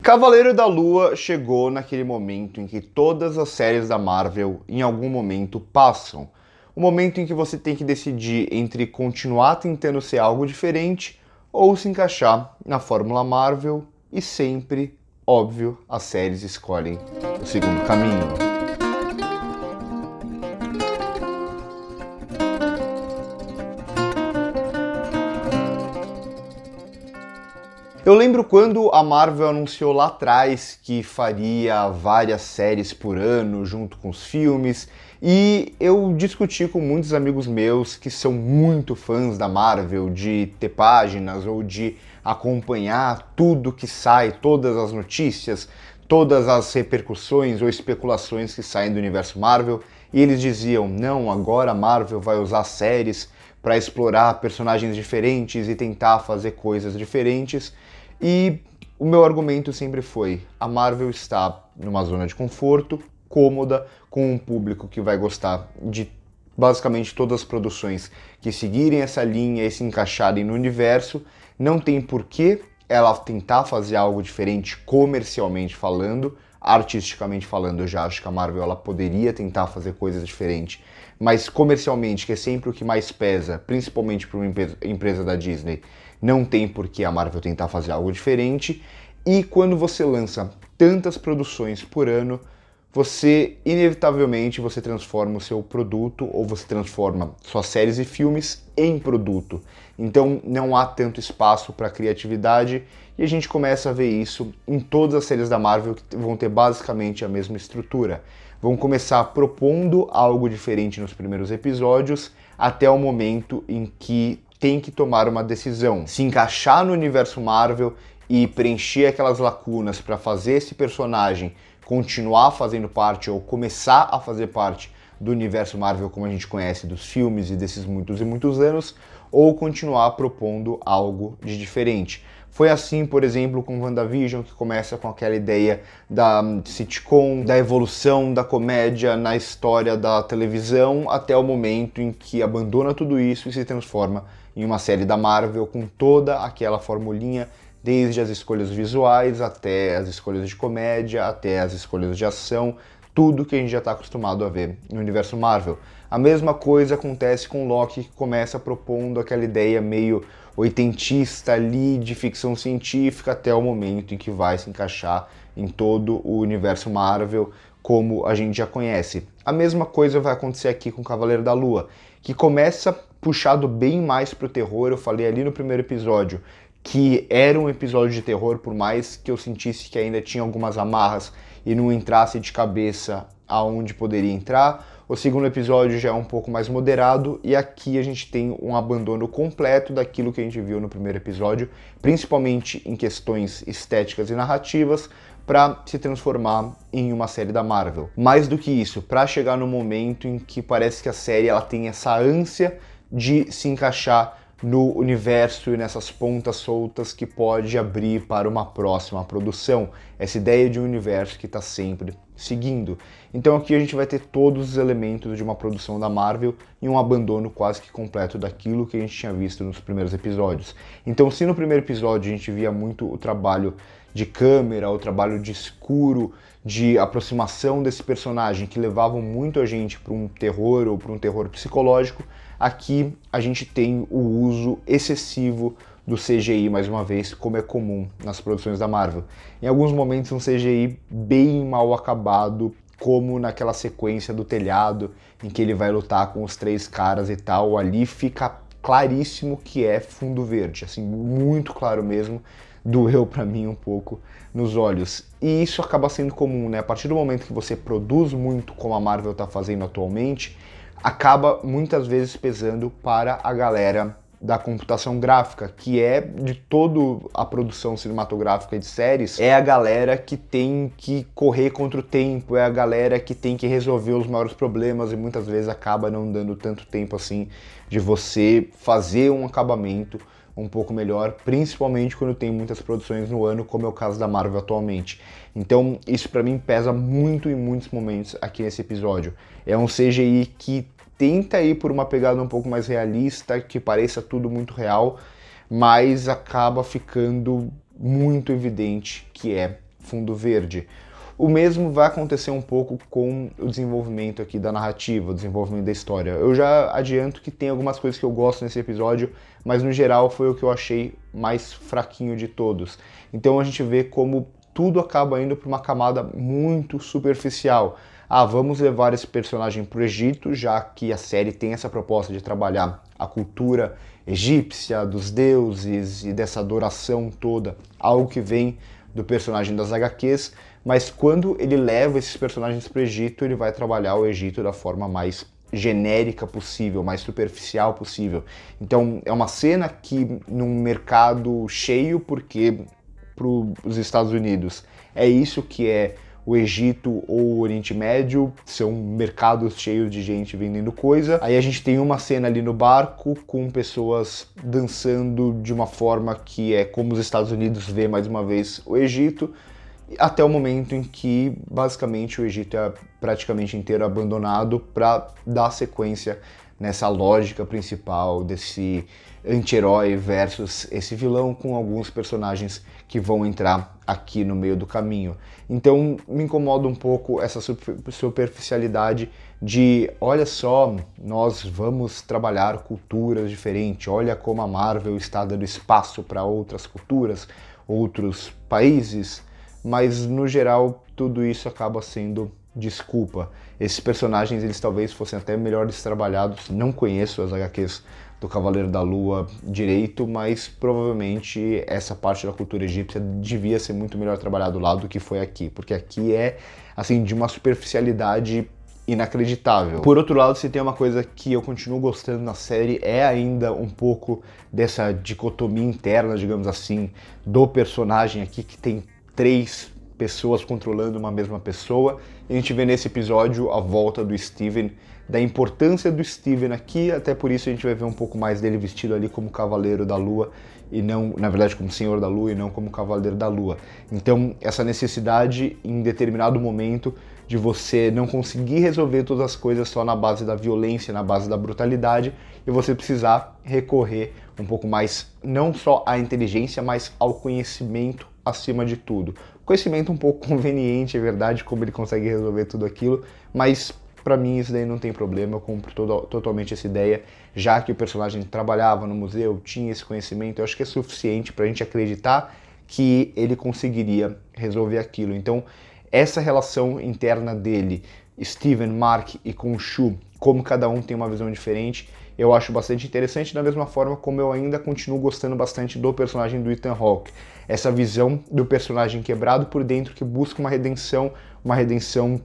Cavaleiro da Lua chegou naquele momento em que todas as séries da Marvel em algum momento passam. O momento em que você tem que decidir entre continuar tentando ser algo diferente ou se encaixar na fórmula Marvel e sempre, óbvio, as séries escolhem o segundo caminho. Eu lembro quando a Marvel anunciou lá atrás que faria várias séries por ano junto com os filmes, e eu discuti com muitos amigos meus que são muito fãs da Marvel, de ter páginas ou de acompanhar tudo que sai, todas as notícias, todas as repercussões ou especulações que saem do universo Marvel, e eles diziam: não, agora a Marvel vai usar séries para explorar personagens diferentes e tentar fazer coisas diferentes. E o meu argumento sempre foi: a Marvel está numa zona de conforto, cômoda, com um público que vai gostar de basicamente todas as produções que seguirem essa linha e se encaixarem no universo. Não tem porquê ela tentar fazer algo diferente comercialmente falando. Artisticamente falando, eu já acho que a Marvel ela poderia tentar fazer coisas diferentes, mas comercialmente, que é sempre o que mais pesa, principalmente para uma empresa da Disney, não tem por que a Marvel tentar fazer algo diferente. E quando você lança tantas produções por ano, você inevitavelmente você transforma o seu produto, ou você transforma suas séries e filmes em produto. Então não há tanto espaço para criatividade, e a gente começa a ver isso em todas as séries da Marvel, que vão ter basicamente a mesma estrutura. Vão começar propondo algo diferente nos primeiros episódios, até o momento em que tem que tomar uma decisão, se encaixar no universo Marvel e preencher aquelas lacunas para fazer esse personagem continuar fazendo parte ou começar a fazer parte do universo Marvel como a gente conhece dos filmes e desses muitos e muitos anos, ou continuar propondo algo de diferente. Foi assim, por exemplo, com WandaVision, que começa com aquela ideia da sitcom, da evolução da comédia na história da televisão, até o momento em que abandona tudo isso e se transforma em uma série da Marvel com toda aquela formulinha, desde as escolhas visuais, até as escolhas de comédia, até as escolhas de ação, tudo que a gente já está acostumado a ver no universo Marvel. A mesma coisa acontece com Loki, que começa propondo aquela ideia meio oitentista ali de ficção científica, até o momento em que vai se encaixar em todo o universo Marvel como a gente já conhece. A mesma coisa vai acontecer aqui com Cavaleiro da Lua, que começa puxado bem mais pro terror. Eu falei ali no primeiro episódio que era um episódio de terror, por mais que eu sentisse que ainda tinha algumas amarras e não entrasse de cabeça aonde poderia entrar. O segundo episódio já é um pouco mais moderado, e aqui a gente tem um abandono completo daquilo que a gente viu no primeiro episódio, principalmente em questões estéticas e narrativas, para se transformar em uma série da Marvel. Mais do que isso, para chegar no momento em que parece que a série ela tem essa ânsia de se encaixar no universo e nessas pontas soltas que pode abrir para uma próxima produção. Essa ideia de um universo que está sempre seguindo. Então aqui a gente vai ter todos os elementos de uma produção da Marvel e um abandono quase que completo daquilo que a gente tinha visto nos primeiros episódios. Então, se no primeiro episódio a gente via muito o trabalho de câmera, o trabalho de escuro, de aproximação desse personagem que levavam muito a gente para um terror ou para um terror psicológico, aqui a gente tem o uso excessivo do CGI, mais uma vez, como é comum nas produções da Marvel. Em alguns momentos um CGI bem mal acabado, como naquela sequência do telhado, em que ele vai lutar com os 3 caras e tal, ali fica claríssimo que é fundo verde, assim, muito claro mesmo, doeu pra mim um pouco nos olhos. E isso acaba sendo comum, né? A partir do momento que você produz muito, como a Marvel tá fazendo atualmente, acaba muitas vezes pesando para a galera da computação gráfica, que é de toda a produção cinematográfica de séries, é a galera que tem que correr contra o tempo, é a galera que tem que resolver os maiores problemas, e muitas vezes acaba não dando tanto tempo assim de você fazer um acabamento um pouco melhor, principalmente quando tem muitas produções no ano, como é o caso da Marvel atualmente. Então isso pra mim pesa muito em muitos momentos aqui nesse episódio. É um CGI que tenta ir por uma pegada um pouco mais realista, que pareça tudo muito real, mas acaba ficando muito evidente que é fundo verde. O mesmo vai acontecer um pouco com o desenvolvimento aqui da narrativa, o desenvolvimento da história. Eu já adianto que tem algumas coisas que eu gosto nesse episódio, mas no geral foi o que eu achei mais fraquinho de todos. Então a gente vê como tudo acaba indo para uma camada muito superficial. Vamos levar esse personagem para o Egito, já que a série tem essa proposta de trabalhar a cultura egípcia, dos deuses e dessa adoração toda, algo que vem do personagem das HQs, mas quando ele leva esses personagens para o Egito, ele vai trabalhar o Egito da forma mais genérica possível, mais superficial possível. Então é uma cena que num mercado cheio, porque para os Estados Unidos é isso que é o Egito ou o Oriente Médio, são mercados cheios de gente vendendo coisa. Aí a gente tem uma cena ali no barco com pessoas dançando de uma forma que é como os Estados Unidos vê mais uma vez o Egito, até o momento em que basicamente o Egito é praticamente inteiro abandonado para dar sequência nessa lógica principal desse anti-herói versus esse vilão, com alguns personagens que vão entrar aqui no meio do caminho. Então me incomoda um pouco essa superficialidade de, olha só, nós vamos trabalhar culturas diferentes, olha como a Marvel está dando espaço para outras culturas, outros países, mas no geral tudo isso acaba sendo desculpa. Esses personagens, eles talvez fossem até melhores trabalhados. Não conheço as HQs do Cavaleiro da Lua direito, mas provavelmente essa parte da cultura egípcia devia ser muito melhor trabalhado lá do que foi aqui, porque aqui é, assim, de uma superficialidade inacreditável. Por outro lado, se tem uma coisa que eu continuo gostando na série, é ainda um pouco dessa dicotomia interna, digamos assim, do personagem aqui, que tem 3 pessoas controlando uma mesma pessoa. E a gente vê nesse episódio a volta do Steven, da importância do Steven aqui, até por isso a gente vai ver um pouco mais dele vestido ali como Cavaleiro da Lua, e não, na verdade, como Senhor da Lua e não como Cavaleiro da Lua. Então, essa necessidade em determinado momento de você não conseguir resolver todas as coisas só na base da violência, na base da brutalidade, e você precisar recorrer um pouco mais, não só à inteligência, mas ao conhecimento acima de tudo. Conhecimento um pouco conveniente, é verdade, como ele consegue resolver tudo aquilo, mas pra mim isso daí não tem problema, eu compro totalmente essa ideia, já que o personagem trabalhava no museu, tinha esse conhecimento, eu acho que é suficiente pra gente acreditar que ele conseguiria resolver aquilo. Então, essa relação interna dele, Steven, Mark e Khonshu, como cada um tem uma visão diferente, eu acho bastante interessante, da mesma forma como eu ainda continuo gostando bastante do personagem do Ethan Hawke. Essa visão do personagem quebrado por dentro, que busca uma redenção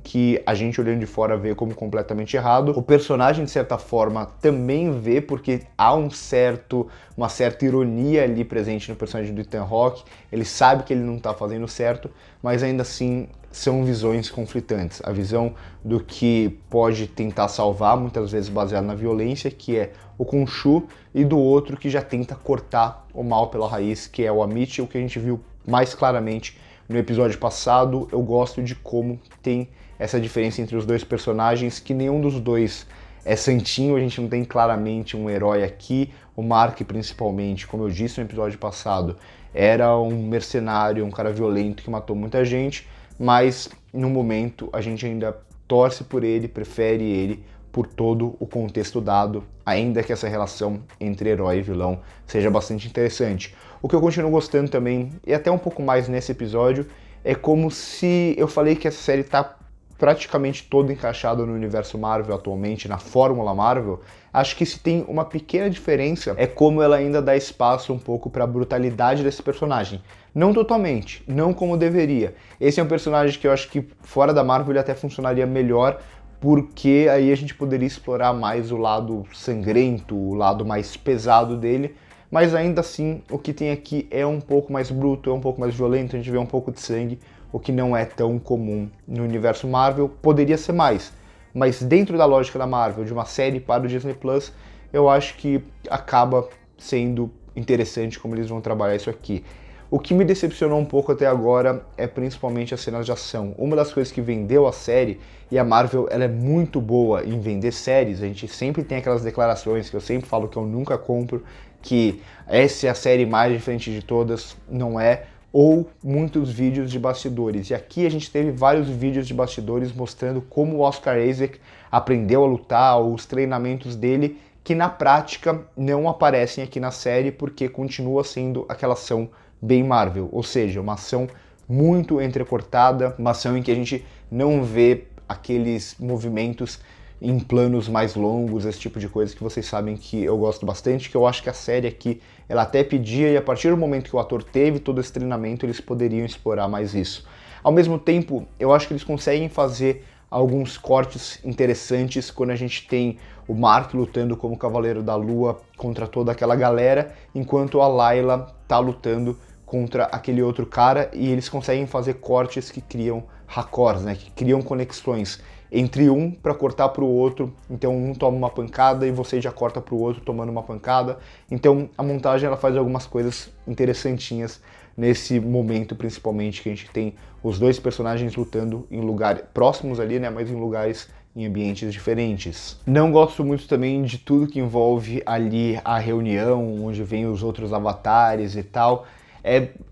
que a gente olhando de fora vê como completamente errado. O personagem, de certa forma, também vê, porque há uma certa ironia ali presente no personagem do Ethan Hawke. Ele sabe que ele não está fazendo certo, mas ainda assim são visões conflitantes. A visão do que pode tentar salvar, muitas vezes baseado na violência, que é o Khonshu, e do outro que já tenta cortar o mal pela raiz, que é o Amit, o que a gente viu mais claramente no episódio passado. Eu gosto de como tem essa diferença entre os dois personagens, que nenhum dos dois é santinho, a gente não tem claramente um herói aqui. O Mark, principalmente, como eu disse no episódio passado, era um mercenário, um cara violento que matou muita gente, mas no momento a gente ainda torce por ele, prefere ele por todo o contexto dado, ainda que essa relação entre herói e vilão seja bastante interessante. O que eu continuo gostando também, e até um pouco mais nesse episódio, é como se eu falei que essa série está praticamente toda encaixada no universo Marvel atualmente, na fórmula Marvel. Acho que se tem uma pequena diferença é como ela ainda dá espaço um pouco para a brutalidade desse personagem. Não totalmente, não como deveria. Esse é um personagem que eu acho que fora da Marvel ele até funcionaria melhor, porque aí a gente poderia explorar mais o lado sangrento, o lado mais pesado dele, mas ainda assim o que tem aqui é um pouco mais bruto, é um pouco mais violento, a gente vê um pouco de sangue, o que não é tão comum no universo Marvel. Poderia ser mais, mas dentro da lógica da Marvel, de uma série para o Disney Plus, eu acho que acaba sendo interessante como eles vão trabalhar isso aqui. O que me decepcionou um pouco até agora é principalmente as cenas de ação. Uma das coisas que vendeu a série, e a Marvel ela é muito boa em vender séries, a gente sempre tem aquelas declarações que eu sempre falo que eu nunca compro, que essa é a série mais diferente de todas, não é. ou muitos vídeos de bastidores. E aqui a gente teve vários vídeos de bastidores mostrando como o Oscar Isaac aprendeu a lutar, os treinamentos dele, que na prática não aparecem aqui na série porque continua sendo aquela ação bem Marvel, ou seja, uma ação muito entrecortada, uma ação em que a gente não vê aqueles movimentos em planos mais longos, esse tipo de coisa que vocês sabem que eu gosto bastante, que eu acho que a série aqui, ela até pedia, e a partir do momento que o ator teve todo esse treinamento, eles poderiam explorar mais isso. Ao mesmo tempo, eu acho que eles conseguem fazer alguns cortes interessantes quando a gente tem o Mark lutando como Cavaleiro da Lua contra toda aquela galera, enquanto a Layla tá lutando contra aquele outro cara, e eles conseguem fazer cortes que criam raccords, né, que criam conexões entre um para cortar para o outro, então um toma uma pancada e você já corta para o outro tomando uma pancada, então a montagem ela faz algumas coisas interessantinhas nesse momento, principalmente que a gente tem os dois personagens lutando em lugares próximos ali, né, mas em lugares, em ambientes diferentes. Não gosto muito também de tudo que envolve ali a reunião, onde vem os outros avatares e tal.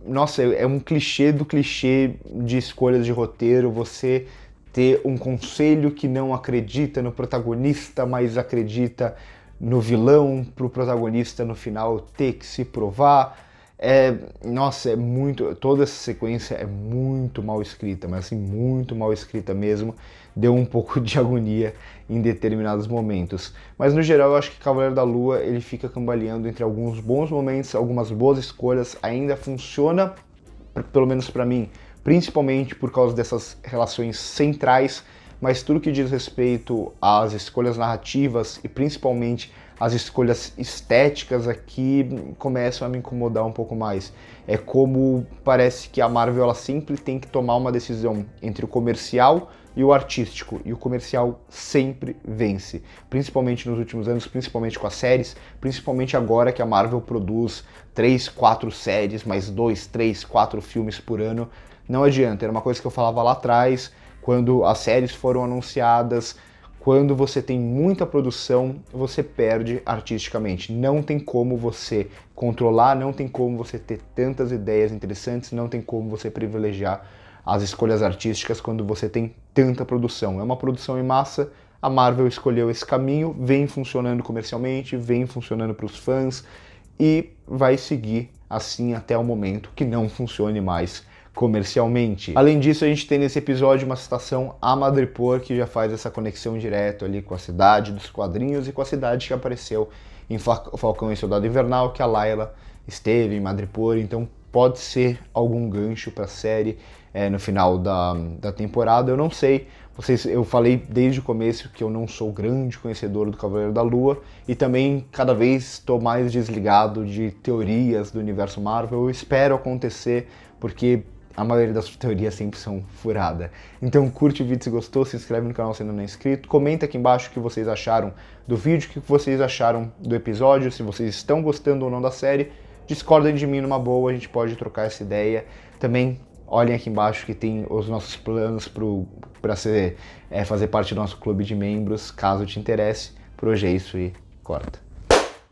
Nossa, é um clichê do clichê de escolhas de roteiro, você ter um conselho que não acredita no protagonista, mas acredita no vilão, para o protagonista no final ter que se provar. Nossa, toda essa sequência é muito mal escrita, mas assim, muito mal escrita mesmo. Deu um pouco de agonia em determinados momentos. Mas no geral eu acho que Cavaleiro da Lua ele fica cambaleando entre alguns bons momentos, algumas boas escolhas, ainda funciona, pelo menos para mim, principalmente por causa dessas relações centrais, mas tudo que diz respeito às escolhas narrativas e principalmente as escolhas estéticas aqui começam a me incomodar um pouco mais. É como parece que a Marvel ela sempre tem que tomar uma decisão entre o comercial e o artístico, e o comercial sempre vence, principalmente nos últimos anos, principalmente com as séries, principalmente agora que a Marvel produz 3, 4 séries, mais 2, 3, 4 filmes por ano. Não adianta, era uma coisa que eu falava lá atrás, quando as séries foram anunciadas. Quando você tem muita produção, você perde artisticamente. Não tem como você controlar, não tem como você ter tantas ideias interessantes, não tem como você privilegiar as escolhas artísticas quando você tem tanta produção. É uma produção em massa, a Marvel escolheu esse caminho, vem funcionando comercialmente, vem funcionando para os fãs e vai seguir assim até o momento que não funcione mais comercialmente. Além disso, a gente tem nesse episódio uma citação a Madripoor, que já faz essa conexão direto ali com a cidade dos quadrinhos e com a cidade que apareceu em Falcão e Soldado Invernal, que a Layla esteve em Madripoor, então pode ser algum gancho para a série no final da temporada, eu não sei. Eu falei desde o começo que eu não sou grande conhecedor do Cavaleiro da Lua e também cada vez estou mais desligado de teorias do universo Marvel. Eu espero acontecer, porque a maioria das teorias sempre são furadas. Então curte o vídeo se gostou, se inscreve no canal se ainda não é inscrito, comenta aqui embaixo o que vocês acharam do vídeo, o que vocês acharam do episódio, se vocês estão gostando ou não da série. Discordem de mim numa boa, a gente pode trocar essa ideia. Também olhem aqui embaixo que tem os nossos planos para fazer parte do nosso clube de membros, caso te interesse. Por hoje é isso e corta.